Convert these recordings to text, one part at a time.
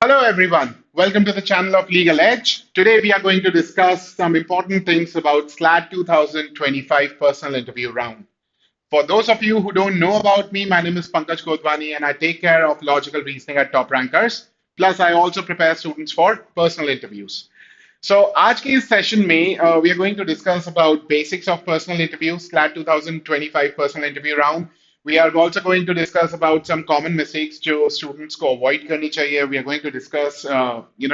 Hello, everyone. Welcome to the channel of Legal Edge. Today, we are going to discuss some important things about SLAT 2025 personal interview round. For those of you who don't know about me, my name is Pankaj Kodwani, and I take care of logical reasoning at Top Rankers. Plus, I also prepare students for personal interviews. So, आज के इस session में we are going to discuss about basics of personal interview, SLAT 2025 personal interview round. We are also going to discuss about some common mistakes जो students को avoid करनी चाहिए. We are going to discuss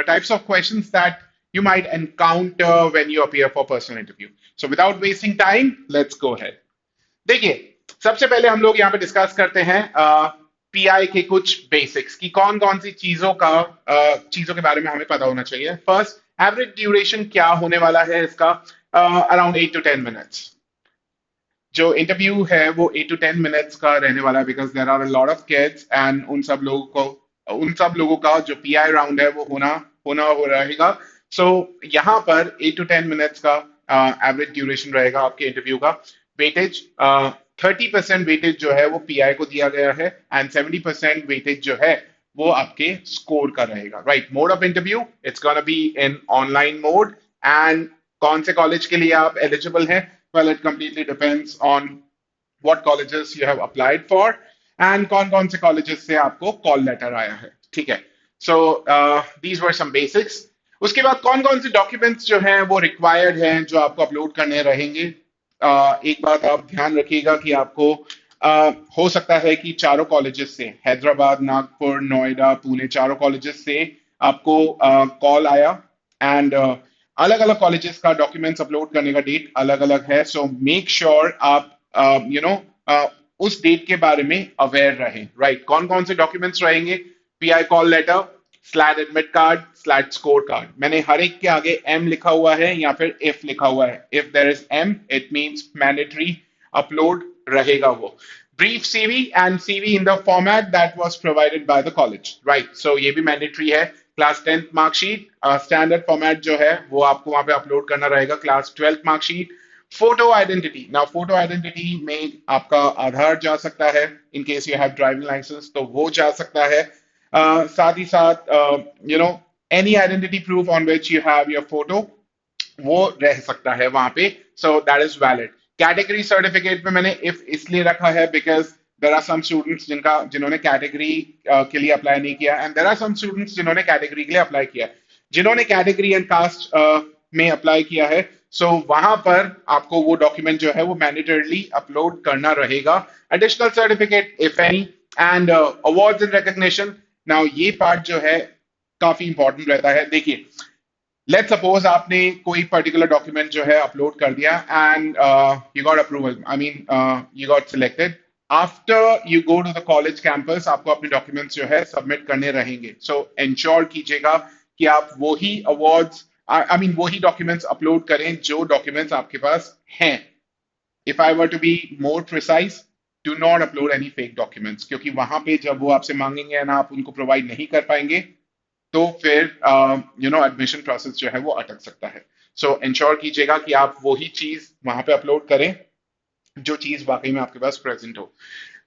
types of questions that you might encounter when you appear for personal interview. So, without wasting time, let's go ahead. देखिए, सबसे पहले हम लोग यहाँ पे डिस्कस करते हैं पीआई के कुछ बेसिक्स कि कौन कौन सी चीजों के बारे में हमें पता होना चाहिए। फर्स्ट, एवरेज ड्यूरेशन क्या होने वाला है इसका? Around 8 to 10 minutes. जो इंटरव्यू है वो 8 to 10 मिनट्स का रहने वाला है because there are a lot of kids and उन सब लोगों का जो पीआई राउंड है वो होना होना हो रहेगा। सो यहाँ पर 8 to 10 मिनट्स का एवरेज ड्यूरेशन रहेगा आपके इंटरव्यू का। वेटेज 30% वेटेज जो है वो पीआई को दिया गया है एंड 70% वेटेज जो है वो आपके स्कोर का रहेगा। Right, mode of interview it's gonna be in online mode. And कौन से कॉलेज के लिए आप एलिजिबल हैं? Well, it completely depends on what colleges you have applied for and कौन-कौन से colleges से आपको call letter आया है। ठीक है। So these were some basics. उसके बाद कौन-कौन से documents जो हैं वो required हैं जो आपको upload करने रहेंगे। एक बात आप ध्यान रखिएगा कि आपको हो सकता है कि चारों कॉलेजेस से, हैदराबाद, नागपुर, नोएडा, पुणे, चारों कॉलेजेस से आपको कॉल आया एंड अलग अलग कॉलेजेस का डॉक्यूमेंट्स अपलोड करने का डेट अलग अलग है। सो मेक श्योर आप उस डेट के बारे में अवेयर रहें। राइट, कौन कौन से डॉक्यूमेंट्स रहेंगे? PI call letter, SLAT admit card, SLAT score card. मैंने हर एक के आगे एम लिखा हुआ है या फिर इफ लिखा हुआ है। If there is M it means mandatory upload रहेगा वो। Brief CV and CV in the format that was provided by the college. Right, so ये भी मैंडेटरी है। Class 10th marksheet standard format जो है वो आपको वहां पे अपलोड करना रहेगा। Class 12th marksheet. Photo identity, ना फोटो आइडेंटिटी में आपका आधार जा सकता है, in case you have driving licence तो वो जा सकता है। साथ ही साथ any identity proof on which you have your photo वो रह सकता है वहां पे। So that is valid. Category certificate में मैंने इफ इसलिए रखा है because there are some students जिन्होंने कैटेगरी के लिए अप्लाई नहीं किया and there are some students जिन्होंने कैटेगरी के लिए अप्लाई किया। जिन्होंने कैटेगरी एंड कास्ट में अप्लाई किया है सो वहां पर आपको वो डॉक्यूमेंट जो है वो मैंडेटरली अपलोड करना रहेगा। Additional certificate if any and awards and recognition. Now ये पार्ट जो है काफी इंपॉर्टेंट रहता है। देखिए, लेट सपोज आपने कोई पर्टिकुलर डॉक्यूमेंट जो है अपलोड कर दिया and you got approval, I mean you got selected. After you go to the college campus आपको अपने डॉक्यूमेंट्स जो है सबमिट करने रहेंगे। सो इंश्योर कीजिएगा कि आप वही अवार्ड्स आई मीन वही डॉक्यूमेंट्स अपलोड करें जो डॉक्यूमेंट्स आपके पास हैं। If I were to be more precise, do not upload any fake documents, क्योंकि वहां पे जब वो आपसे मांगेंगे एंड आप उनको प्रोवाइड नहीं कर पाएंगे तो फिर एडमिशन प्रोसेस जो है वो अटक सकता है। सो इंश्योर कीजिएगा कि आप वही चीज वहां पे अपलोड करें जो चीज वाकई में आपके पास प्रेजेंट हो।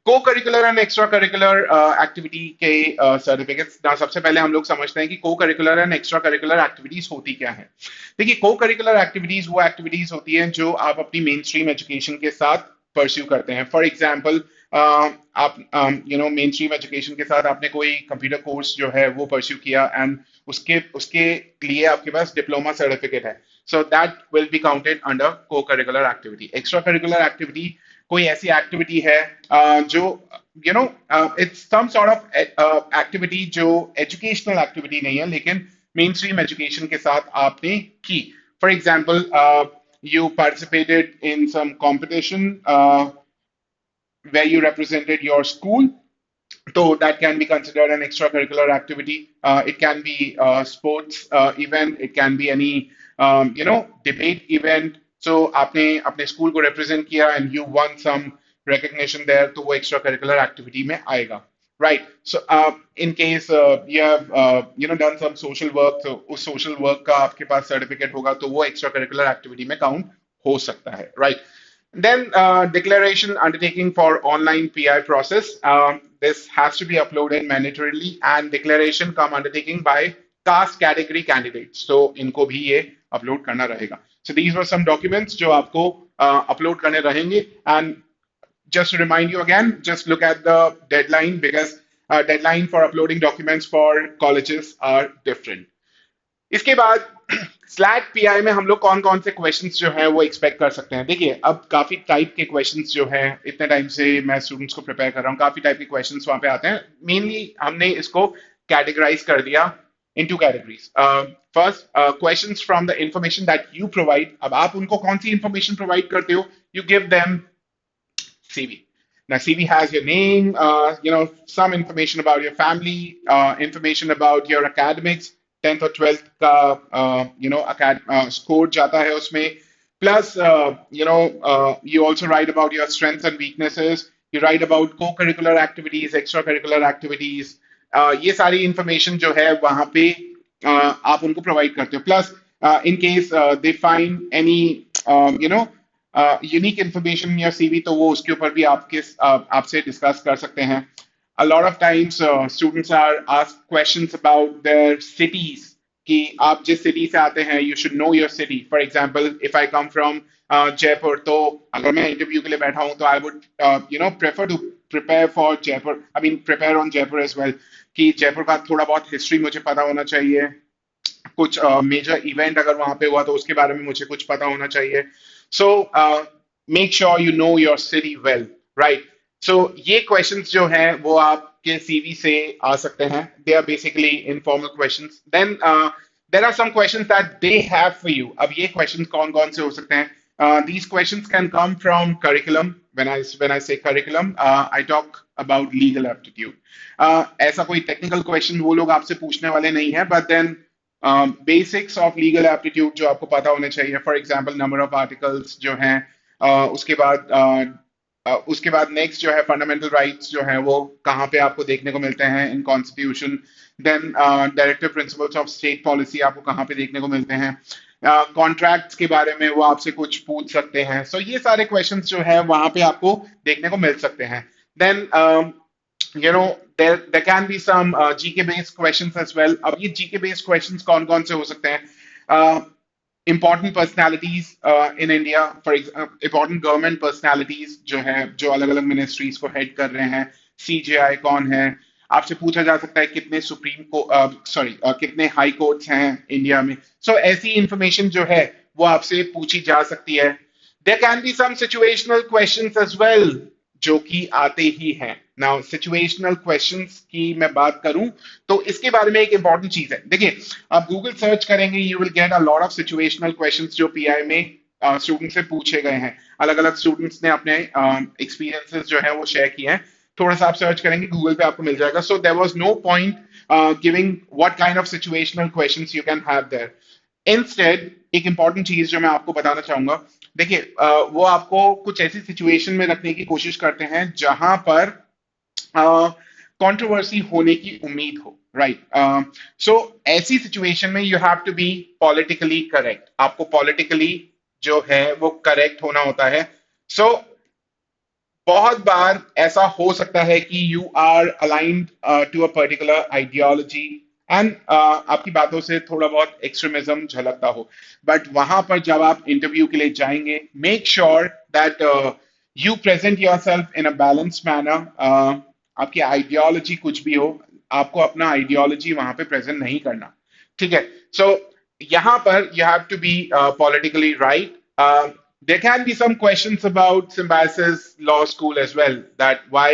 को curricular and extra curricular activity के सर्टिफिकेट्स ना, सबसे पहले हम लोग समझते हैं कि को curricular and extra curricular activities होती क्या है। देखिए, को करिकुलर एक्टिविटीज वो एक्टिविटीज होती हैं जो आप अपनी मेन स्ट्रीम एजुकेशन के साथ परस्यू करते हैं। फॉर एग्जाम्पल, आप मेन स्ट्रीम एजुकेशन के साथ आपने कोई कंप्यूटर कोर्स जो है वो परस्यू किया एंड उसके उसके लिए आपके पास डिप्लोमा सर्टिफिकेट है। So that will be counted under co curricular activity. Extracurricular activity कोई ऐसी एक्टिविटी है जो it's some sort of activity जो एजुकेशनल एक्टिविटी नहीं है लेकिन मेन स्ट्रीम एजुकेशन के साथ आपने की। For example, you participated in some competition where you represented your school, so that can be considered an extracurricular activity. It can be sports event, it can be any debate event. So आपने अपने school को represent किया and you won some recognition there, तो वो extracurricular activity में आएगा। Right. So in case you have done some social work, तो उस social work का आपके पास सर्टिफिकेट होगा तो वो extracurricular activity में काउंट हो सकता है। Right. Then declaration undertaking for online PI process. This has to be uploaded mandatorily and declaration come undertaking by caste category candidates. So इनको भी ये upload करना रहेगा. So these were some documents जो आपको upload करने रहेंगे. And just to remind you again, just look at the deadline because deadline for uploading documents for colleges are different. इसके बाद स्लैट पीआई में हम लोग कौन कौन से क्वेश्चंस जो है वो एक्सपेक्ट कर सकते हैं। देखिए अब काफी टाइप के क्वेश्चंस जो है, इतने टाइम से मैं स्टूडेंट्स को प्रिपेयर कर रहा हूँ, काफी टाइप के क्वेश्चंस वहां पे आते हैं। मेनली हमने इसको कैटेगराइज कर दिया in two categories. First, questions from the information that you provide. अब आप उनको कौन सी इंफॉर्मेशन प्रोवाइड करते हो? You give them CV. Now, CV has your name, some information about your family, information about your academics, 10th or 12th का, score जाता है उसमें. Plus, you also write about your strengths and weaknesses. You write about co-curricular activities, extracurricular activities. ये सारी information जो है वहाँ पे आप उनको provide करते हो. Plus, in case they find any, unique information या सीवी, तो वो उसके ऊपर भी आपसे डिस्कस कर सकते हैं. A lot of times students are asked questions about their cities कि आप जिस सिटी से आते हैं, you should know your city. For example, if I come from Jaipur, तो अगर मैं इंटरव्यू के लिए बैठा हूं तो I would prefer to prepare for Jaipur. I mean prepare on Jaipur as well. कि जयपुर का थोड़ा बहुत हिस्ट्री मुझे पता होना चाहिए, कुछ मेजर इवेंट अगर वहां पे हुआ तो उसके बारे में मुझे कुछ पता होना चाहिए. So make sure you know your city well, right? So ये क्वेश्चंस जो हैं वो आपके सीवी से आ सकते हैं. They are basically informal questions. Then there are some questions that they have for you. अब ये क्वेश्चंस कौन कौन से हो सकते हैं? These questions can come from curriculum. When I say curriculum, I talk about legal aptitude. ऐसा कोई टेक्निकल क्वेश्चन वो लोग आपसे पूछने वाले नहीं है, but then basics of legal aptitude जो आपको पता होने चाहिए. For example number of articles जो हैं, उसके बाद नेक्स्ट जो है फंडामेंटल राइट्स जो हैं वो कहाँ पे आपको देखने को मिलते हैं in constitution. Then directive principles of state policy आपको कहाँ पे देखने को मिलते हैं. कॉन्ट्रैक्ट्स के बारे में वो आपसे कुछ पूछ सकते हैं. सो ये सारे क्वेश्चंस जो है वहां पे आपको देखने को मिल सकते हैं. Then there can be some GK based questions as well. अब ये GK based questions कौन कौन से हो सकते हैं? Important personalities in India, for example, important government personalities जो है, जो अलग अलग मिनिस्ट्रीज को हेड कर रहे हैं. CJI कौन है? आपसे पूछा जा सकता है कितने कितने हाई कोर्ट्स हैं इंडिया में. सो ऐसी इंफॉर्मेशन जो है वो आपसे पूछी जा सकती है. There can be some situational questions as well जो कि आते ही हैं. नाउ सिचुएशनल क्वेश्चंस की मैं बात करूं तो इसके बारे में एक इंपॉर्टेंट चीज है. देखिए आप गूगल सर्च करेंगे, you will get a lot of situational questions जो पीआई में स्टूडेंट से पूछे गए हैं. अलग अलग स्टूडेंट्स ने अपने एक्सपीरियंसेस जो है वो शेयर किए हैं. थोड़ा सा आप सर्च करेंगे गूगल पे आपको मिल जाएगा. So there was no point giving what kind of situational questions you can have there. Instead एक इंपॉर्टेंट चीज जो मैं आपको बताना चाहूंगा, देखिए वो आपको कुछ ऐसी सिचुएशन में रखने की कोशिश करते हैं जहां पर कंट्रोवर्सी होने की उम्मीद हो, राइट? सो ऐसी सिचुएशन में you have to be politically correct. आपको पॉलिटिकली जो है वो करेक्ट होना होता है. सो बहुत बार ऐसा हो सकता है कि you are aligned to a particular ideology and आपकी बातों से थोड़ा बहुत एक्सट्रीमिज्म झलकता हो, बट वहां पर जब आप इंटरव्यू के लिए जाएंगे, make sure that you present yourself in a balance manner. आपकी आइडियोलॉजी कुछ भी हो, आपको अपना आइडियोलॉजी वहां पे प्रेजेंट नहीं करना, ठीक है? सो यहाँ पर you have to be politically right. There can be some questions about Symbiosis Law School as well, that why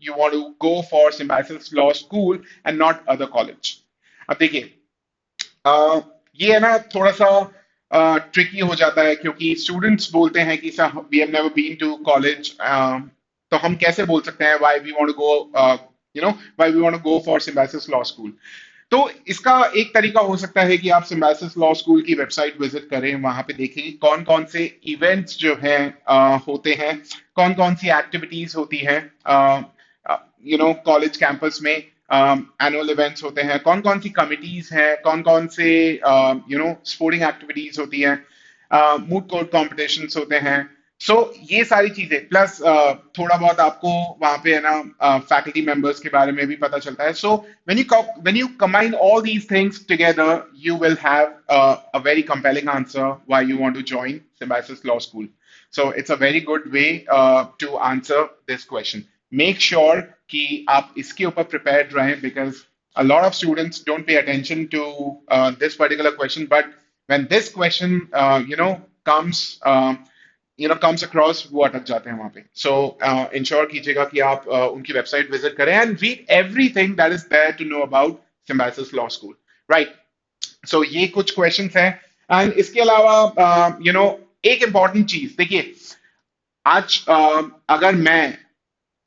you want to go for Symbiosis Law School and not other college. अब देखिए ये है ना थोड़ा सा tricky हो जाता है, क्योंकि स्टूडेंट्स बोलते हैं कि sir we have never been to college, तो हम कैसे बोल सकते हैं why we want to go, why we want to go for Symbiosis law school. तो इसका एक तरीका हो सकता है कि आप सिम्बायोसिस लॉ स्कूल की वेबसाइट विजिट करें, वहां पे देखें कौन कौन से इवेंट्स जो हैं होते हैं, कौन कौन सी एक्टिविटीज होती हैं कॉलेज कैंपस में. एनुअल इवेंट्स होते हैं, कौन कौन सी कमिटीज हैं, कौन कौन से स्पोर्टिंग एक्टिविटीज होती हैं, मूड कोर्ट कॉम्पिटिशन्स होते हैं, सो ये सारी चीजें प्लस थोड़ा बहुत आपको वहां पे है ना फैकल्टी मेंबर्स के बारे में भी पता चलता है. सो when you combine all these things together, you will have a very compelling answer why you want to join Symbiosis Law School. So it's a very good way to answer this question. Make sure कि आप इसके ऊपर prepared रहें, because a lot of students don't pay attention to this particular question, but when this question comes comes across, वो अटक जाते हैं वहां पे. So ensure कीजिएगा कि आप उनकी वेबसाइट विजिट करें and read everything that is there to know about Symbiosis Law School. Right. So ये कुछ questions हैं. And इसके अलावा एक important चीज देखिए. आज अगर मैं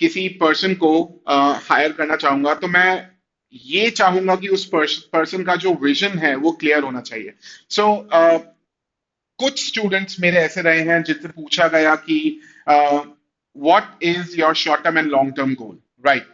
किसी पर्सन को हायर करना चाहूंगा, तो मैं ये चाहूंगा कि उस पर्सन का जो विजन है वो क्लियर होना चाहिए. सो कुछ स्टूडेंट्स मेरे ऐसे रहे हैं जिनसे पूछा गया कि what is your short term and long term goal, right.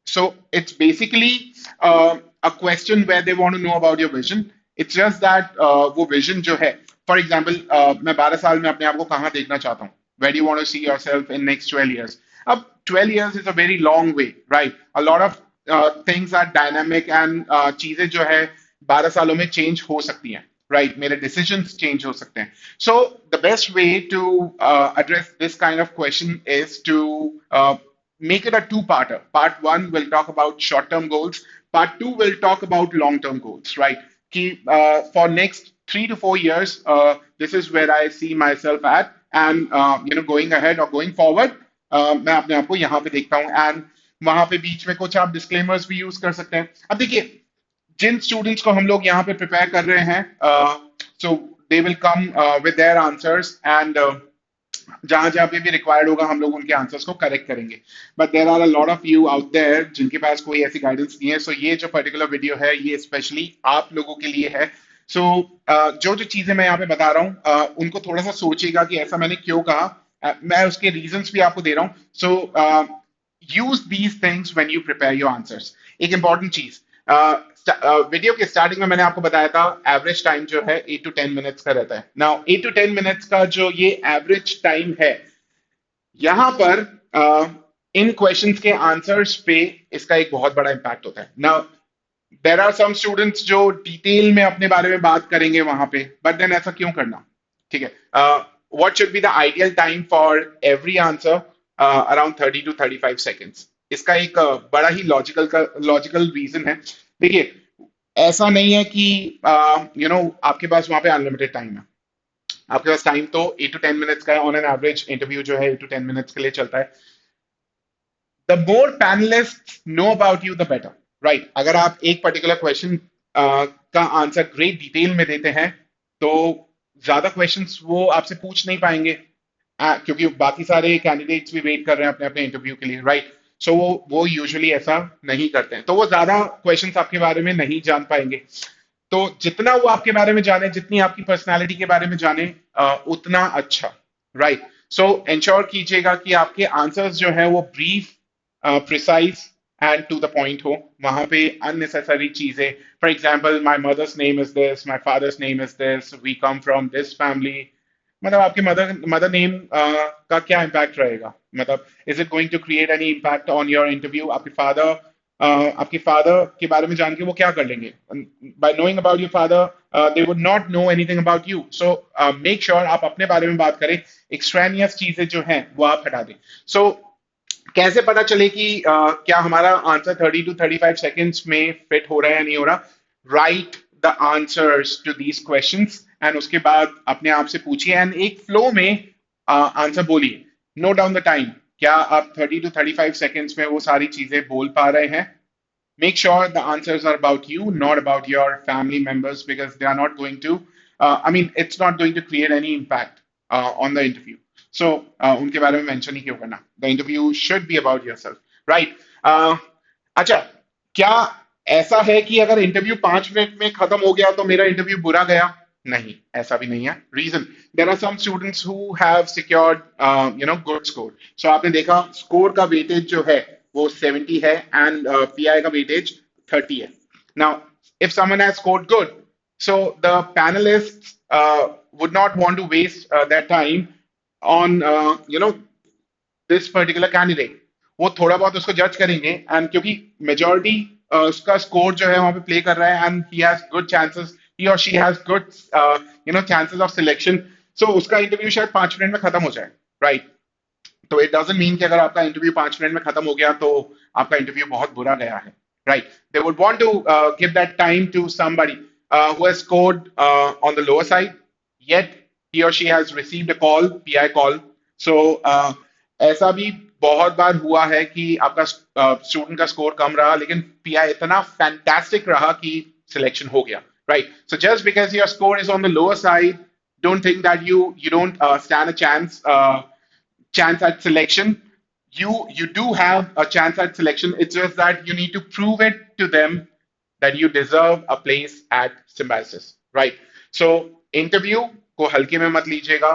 So it's basically a question where they want to know about your vision. It's just that वो विजन जो है, फॉर एग्जाम्पल मैं 12 साल में अपने आप को कहाँ देखना चाहता हूँ. Where do you want to see yourself in next 12 years? अब 12 years is a very long way, right? A lot of things are dynamic and चीजें जो है 12 सालों में change हो सकती हैं, right? मेरे decisions change हो सकते हैं. So the best way to address this kind of question is to make it a two-parter. Part one will talk about short-term goals. Part two will talk about long-term goals, right? कि for next 3 to 4 years, this is where I see myself at, and going ahead or going forward, मैं अपने आप को यहाँ पे देखता हूँ. And वहां पे बीच में कुछ आप डिस्क्लेमर्स भी यूज कर सकते हैं. अब देखिए, जिन स्टूडेंट्स को हम लोग यहाँ पे प्रिपेयर कर रहे हैं, so they will come with their answers, and जहां जहां पे भी रिक्वायर्ड होगा हम लोग उनके आंसर्स को करेक्ट करेंगे. But there are a lot of you out there जिनके पास कोई ऐसी गाइडेंस नहीं है. सो ये जो पर्टिकुलर वीडियो है ये स्पेशली आप लोगों के लिए है. सो जो जो चीजें मैं यहाँ पे बता रहा हूँ, उनको थोड़ा सा सोचिएगा कि ऐसा मैंने क्यों कहा. मैं उसके रीजंस भी आपको दे रहा हूँ. So use these things when you prepare your answers. एक इंपॉर्टेंट चीज, वीडियो के स्टार्टिंग में मैंने आपको बताया था एवरेज टाइम जो है 8 to 10 मिनट्स का रहता है. नाउ 8 to 10 मिनट्स का जो ये एवरेज टाइम है, यहां पर इन क्वेश्चंस के आंसर्स पे इसका एक बहुत बड़ा इंपैक्ट होता है. Now there are some students जो डिटेल में अपने बारे में बात करेंगे वहां पे, बट देन ऐसा क्यों करना. ठीक है. What should be the ideal time for every answer? Around 30 to 35 seconds. इसका एक बड़ा ही लॉजिकल रीजन है. देखिए, ऐसा नहीं है कि आपके पास वहां पे अनलिमिटेड टाइम है. आपके पास टाइम तो 8 to 10 मिनट्स का है. ऑन एन एवरेज इंटरव्यू जो है 8 to 10 मिनट्स के लिए चलता है. The more panelist know about you the better, right. अगर आप एक पर्टिकुलर क्वेश्चन का आंसर ग्रेट डिटेल में देते हैं, तो ज्यादा क्वेश्चंस वो आपसे पूछ नहीं पाएंगे, क्योंकि बाकी सारे कैंडिडेट्स भी वेट कर रहे हैं अपने अपने इंटरव्यू के लिए, राइट. सो वो यूजुअली ऐसा नहीं करते हैं, तो वो ज्यादा क्वेश्चंस आपके बारे में नहीं जान पाएंगे. तो जितना वो आपके बारे में जाने, जितनी आपकी पर्सनालिटी के बारे में जाने, उतना अच्छा, राइट. सो इंश्योर कीजिएगा कि आपके आंसर्स जो है वो brief, precise and to the point हो. वहां पे अननेसेसरी चीजें, for example, my mother's name is this, my father's name is this, we come from this family. मतलब आपके मदर मदर नेम का क्या इम्पैक्ट रहेगा? मतलब is it going to create any impact on your interview? आपके father के बारे में जान के वो क्या कर लेंगे? By knowing about your father they would not know anything about you. So make sure आप अपने बारे में बात करें. एक्सट्रेनियस चीजें जो हैं वो आप हटा दें. सो कैसे पता चले कि क्या हमारा आंसर 30 to 35 सेकेंड्स में फिट हो रहा है या नहीं हो रहा? Write the answers to these questions, and उसके बाद अपने आप से पूछिए एंड एक फ्लो में आंसर बोलिए. Note down the time. क्या आप 30 to 35 सेकेंड्स में वो सारी चीजें बोल पा रहे हैं? Make sure the answers are about you, not about your family members, because they are not going to, it's not going to create any impact on the interview. So, उनके बारे में mention ही क्यों करना? The interview should be about yourself, right? अच्छा, क्या ऐसा है कि अगर इंटरव्यू 5 मिनट में खत्म हो गया तो मेरा इंटरव्यू बुरा गया? नहीं, ऐसा भी नहीं है. Reason, there are some students who have secured good score. So आपने देखा स्कोर का वेटेज जो है वो 70 है, एंड पीआई का वेटेज 30 है. Now if someone has scored good, so the panelists would not want to waste their time on this particular candidate, वो थोड़ा बहुत उसको जज करेंगे, एंड क्योंकि मेजोरिटी उसका स्कोर जो है वहां पे प्ले कर रहा है, and he has good chances, he और she has good chances of selection, so उसका इंटरव्यू शायद 5 मिनट में खत्म हो जाए, राइट? तो इट डजंट मीन कि अगर आपका इंटरव्यू 5 मिनट में खत्म हो गया तो आपका इंटरव्यू बहुत बुरा गया है, right? They would want to give that time to somebody who has scored on the lower side, yet he or she has received a call, PI call. So ऐसा भी बहुत बार हुआ है कि आपका स्टूडेंट का स्कोर कम रहा लेकिन पीआई इतना फैंटास्टिक रहा कि सिलेक्शन हो गया, right? So just because your score is on the lower side, don't think that you don't stand a chance at selection. You do have a chance at selection. It's just that you need to prove it to them that you deserve a place at Symbiosis, right? So interview को हल्के में मत लीजिएगा.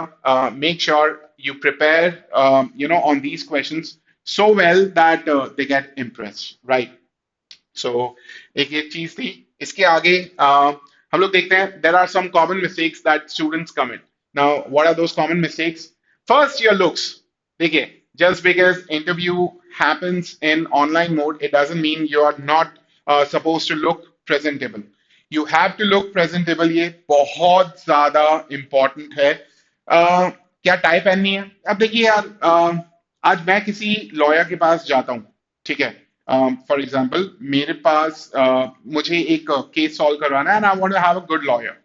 Make sure you prepare, on these questions so well that they get impressed, right? सो एक ये चीज थी. इसके आगे हम लोग देखते हैं there are some common mistakes that students commit. Now what are those common mistakes? First, your looks. देखिए, just because interview happens in online mode, it doesn't mean you are not supposed to look presentable. You have to look presentable. ये बहुत ज्यादा important है. क्या tie पहननी है? अब देखिए यार, आज मैं किसी लॉयर के पास जाता हूँ, ठीक है? फॉर एग्जाम्पल मेरे पास मुझे एक केस सॉल्व करवाना है and I want to have a good lawyer.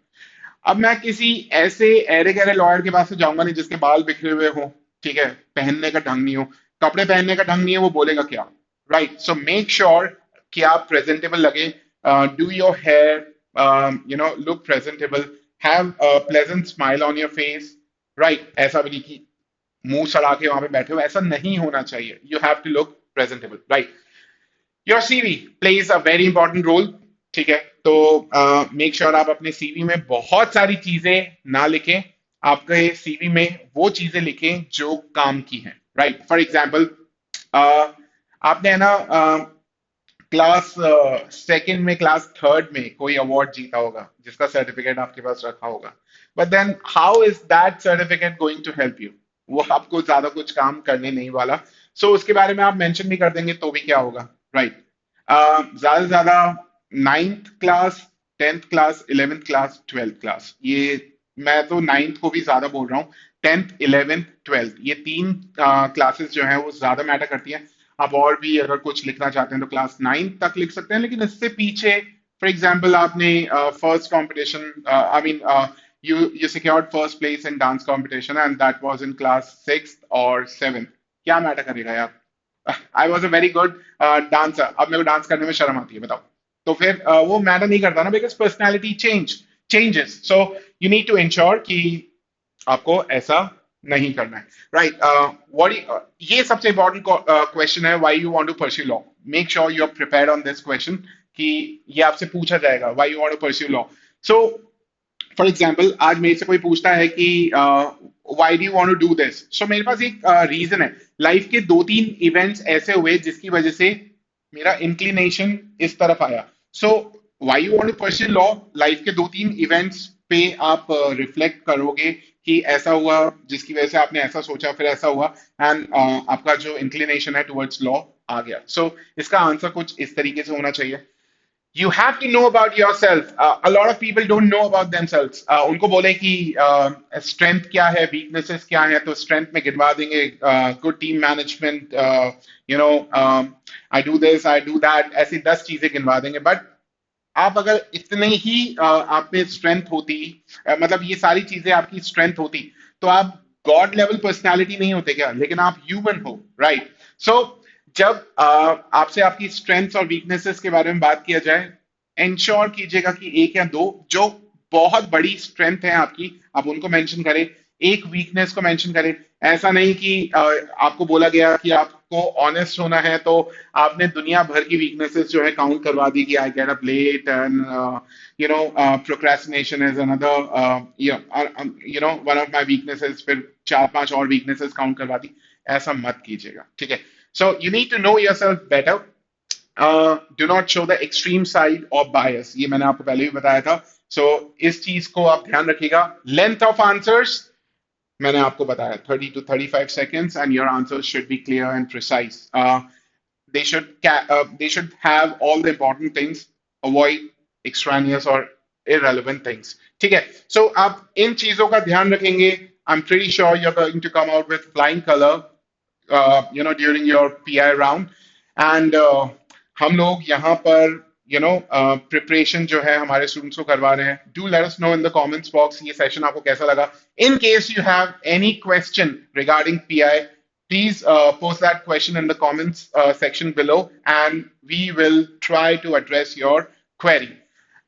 अब मैं किसी ऐसे एरे गहरे लॉयर के पास से जाऊंगा नहीं जिसके बाल बिखरे हुए हो, ठीक है, पहनने का ढंग नहीं हो, कपड़े पहनने का ढंग नहीं है, वो बोलेगा क्या, राइट? सो मेक श्योर कि आप प्रेजेंटेबल लगे. Do your hair, look presentable, have a pleasant smile on your face, right? ऐसा भी नहीं कि मुंह सड़ा के वहां पे बैठे हो, ऐसा नहीं होना चाहिए. You have to look presentable, right? Your CV plays a very important role, ठीक है? तो मेक श्योर आप अपने सीवी में बहुत सारी चीजें ना लिखें. आपके सीवी में वो चीजें लिखें जो काम की हैं, राइट? फॉर एग्जाम्पल, आपने है ना क्लास सेकंड में, क्लास थर्ड में कोई अवार्ड जीता होगा जिसका सर्टिफिकेट आपके पास रखा होगा, but then how is that certificate going to help you? वो आपको ज्यादा कुछ काम करने नहीं वाला. सो उसके बारे में आप मेंशन भी कर देंगे तो भी क्या होगा, राइट? ज्यादा से ज्यादा ninth class, tenth class, eleventh class, twelfth class, ये मैं तो नाइन्थ को भी ज्यादा बोल रहा हूँ. टेंथ, इलेवेंथ, ट्वेल्थ, ये तीन क्लासेस जो है वो ज्यादा मैटर करती हैं. आप और भी अगर कुछ लिखना चाहते हैं तो क्लास नाइन्थ तक लिख सकते हैं, लेकिन इससे पीछे, फॉर एग्जाम्पल, आपने first competition, I mean you secured first place in dance competition and that was in class 6th or 7th, क्या मैटर करेगा यार? I was a very good dancer, अब मेरे को डांस करने में शर्म आती है, बताओ. तो फिर वो मैटर नहीं करता ना, because personality changes. So you need to ensure कि आपको ऐसा नहीं करना है, राइट? ये सबसे इंपॉर्टेंट क्वेश्चन है, why you want to pursue law. Make sure you are prepared on this question कि ये आपसे पूछा जाएगा, why you want to pursue law. So for example, आज मेरे से कोई पूछता है कि why do you want to do this, so मेरे पास एक रीजन है. लाइफ के दो तीन इवेंट्स ऐसे हुए जिसकी वजह से मेरा इंक्लिनेशन इस तरफ आया. So why you want to pursue law, life के दो तीन इवेंट्स पे आप रिफ्लेक्ट करोगे कि ऐसा हुआ जिसकी वजह से आपने ऐसा सोचा, फिर ऐसा हुआ, एंड आपका जो इंक्लिनेशन है टुवर्ड्स लॉ आ गया. सो इसका आंसर कुछ इस तरीके से होना चाहिए. You have to know about yourself. A lot of people don't know about themselves. उनको बोले कि strength क्या है, weaknesses क्या है, तो strength में गिनवा देंगे, good team management, I do this, I do that, ऐसी 10 चीजें गिनवा देंगे. बट आप अगर इतने ही आप में स्ट्रेंथ होती, मतलब ये सारी चीजें आपकी स्ट्रेंथ होती, तो आप गॉड लेवल पर्सनालिटी नहीं होते क्या? लेकिन आप ह्यूमन हो, राइट? सो जब आपसे आपकी स्ट्रेंथ्स और वीकनेसेस के बारे में बात किया जाए, इंश्योर कीजिएगा कि एक या दो जो बहुत बड़ी स्ट्रेंथ है आपकी, आप उनको मेंशन करें, एक वीकनेस को मेंशन करें. ऐसा नहीं कि आपको बोला गया कि आपको ऑनेस्ट होना है तो आपने दुनिया भर की वीकनेसेस जो है काउंट करवा दी कि I get up late and procrastination is another, one of my weaknesses, फिर चार पांच और वीकनेसेस काउंट करवा दी. ऐसा मत कीजिएगा, ठीक है? So you need to know yourself better. Do not show the extreme side of bias, ये मैंने आपको पहले भी बताया था. सो इस चीज को आप ध्यान रखिएगा. लेंथ ऑफ आंसर्स, मैंने आपको बताया 30 to 35 seconds and your answers should be clear and precise. They should have all the important things, avoid extraneous or irrelevant things. ठीक है, so आप इन चीजों का ध्यान रखेंगे. I'm pretty sure you're going to come out with flying color, during your PI round. And हम लोग यहाँ पर प्रिपरेशन जो है हमारे स्टूडेंट्स को करवा रहे हैं. Do let us know in the comments box ये सेशन आपको कैसा लगा. In case you have any question regarding PI, please post that question in the comments section below and we will try to address your query.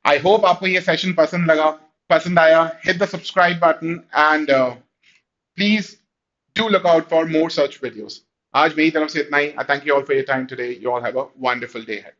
I hope आपको ये session पसंद आया. Hit the subscribe button and please do look out for more such videos. आज मेरी तरफ से इतना ही. I thank you all for your time today. You all have a wonderful day ahead.